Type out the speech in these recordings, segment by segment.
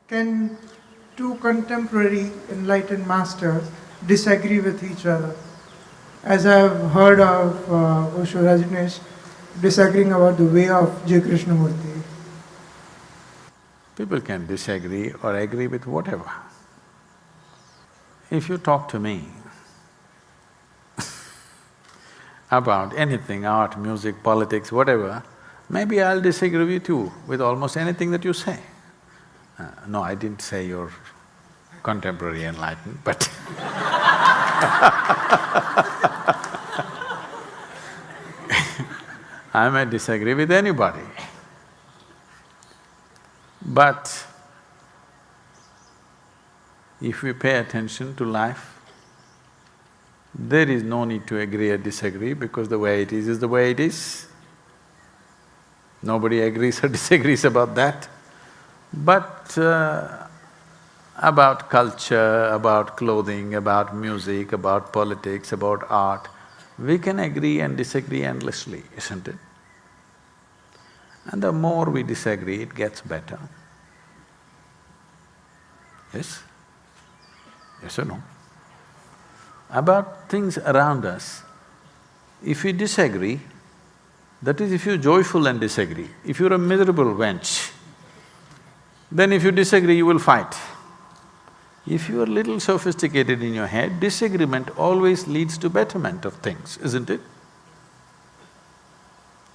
Can two contemporary enlightened masters disagree with each other? As I have heard of Osho Rajneesh disagreeing about the way of J. Krishnamurti. People can disagree or agree with whatever. If you talk to me about anything, art, music, politics, whatever, maybe I'll disagree with you with almost anything that you say. No, I didn't say you're contemporary enlightened, but I may disagree with anybody. But if we pay attention to life, there is no need to agree or disagree because the way it is the way it is. Nobody agrees or disagrees about that. But about culture, about clothing, about music, about politics, about art, we can agree and disagree endlessly, isn't it? And the more we disagree, it gets better. Yes? Yes or no? About things around us, if we disagree, that is if you're joyful and disagree. If you're a miserable wench, then if you disagree, you will fight. If you are little sophisticated in your head, disagreement always leads to betterment of things, isn't it?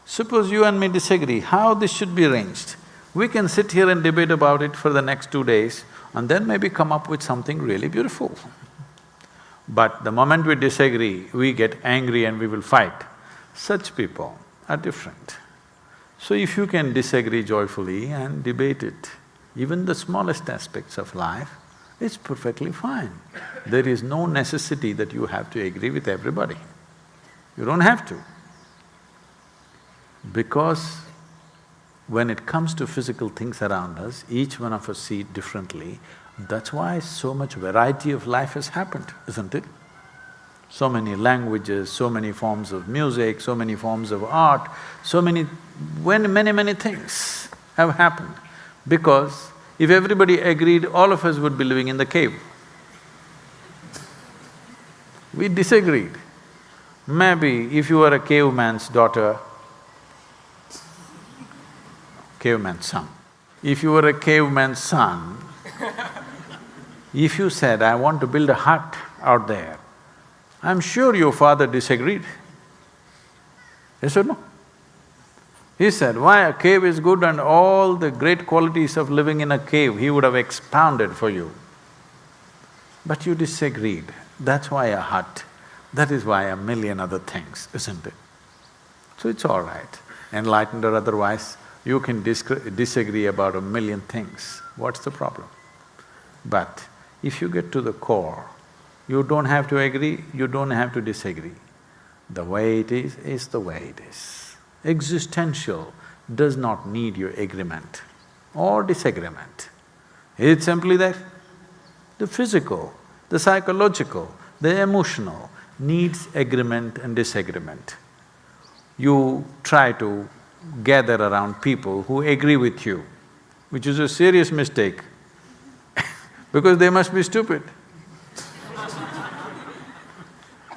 Suppose you and me disagree, how this should be arranged? We can sit here and debate about it for the next 2 days and then maybe come up with something really beautiful. But the moment we disagree, we get angry and we will fight. Such people are different. So if you can disagree joyfully and debate it, even the smallest aspects of life, it's perfectly fine. There is no necessity that you have to agree with everybody. You don't have to. Because when it comes to physical things around us, each one of us see it differently. That's why so much variety of life has happened, isn't it? So many languages, so many forms of music, so many forms of art, so many… many things have happened. Because if everybody agreed, all of us would be living in the cave. We disagreed. Maybe if you were a caveman's daughter, caveman's son, if you were a caveman's son, if you said, I want to build a hut out there, I'm sure your father disagreed. Yes or no? He said, why a cave is good and all the great qualities of living in a cave, he would have expounded for you. But you disagreed, that's why a hut, that is why a million other things, isn't it? So it's all right, enlightened or otherwise, you can disagree about a million things, what's the problem? But if you get to the core, you don't have to agree, you don't have to disagree. The way it is the way it is. Existential does not need your agreement or disagreement. It's simply that the physical, the psychological, the emotional needs agreement and disagreement. You try to gather around people who agree with you, which is a serious mistake because they must be stupid.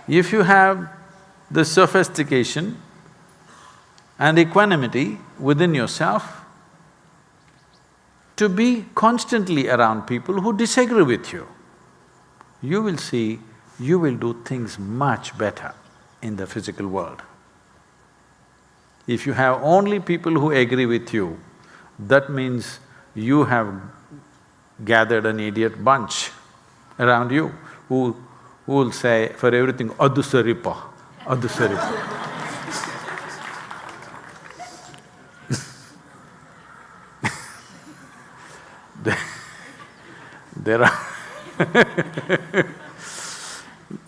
If you have the sophistication and equanimity within yourself to be constantly around people who disagree with you, you will see you will do things much better in the physical world. If you have only people who agree with you, that means you have gathered an idiot bunch around you who will say for everything, adu saripa, adu saripa.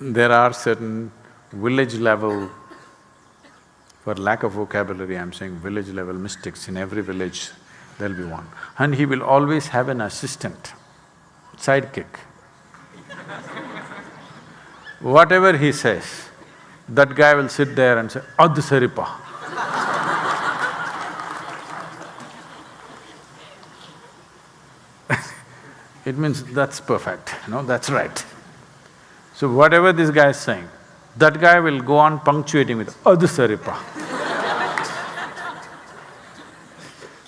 There are certain village level, for lack of vocabulary I'm saying village level mystics, in every village there'll be one. And he will always have an assistant, sidekick. Whatever he says, that guy will sit there and say, Adhu Saripa. it means that's perfect, that's right. So whatever this guy is saying, that guy will go on punctuating with adhusaripa.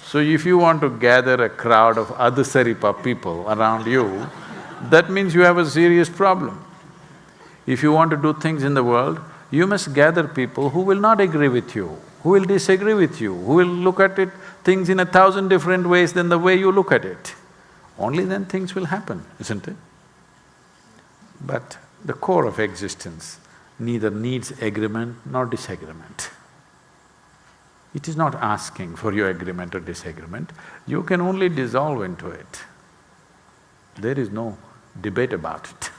So if you want to gather a crowd of adhusaripa people around you, that means you have a serious problem. If you want to do things in the world, you must gather people who will not agree with you, who will disagree with you, who will look at things in 1,000 different ways than the way you look at it. Only then things will happen, isn't it? But the core of existence neither needs agreement nor disagreement. It is not asking for your agreement or disagreement, you can only dissolve into it. There is no debate about it.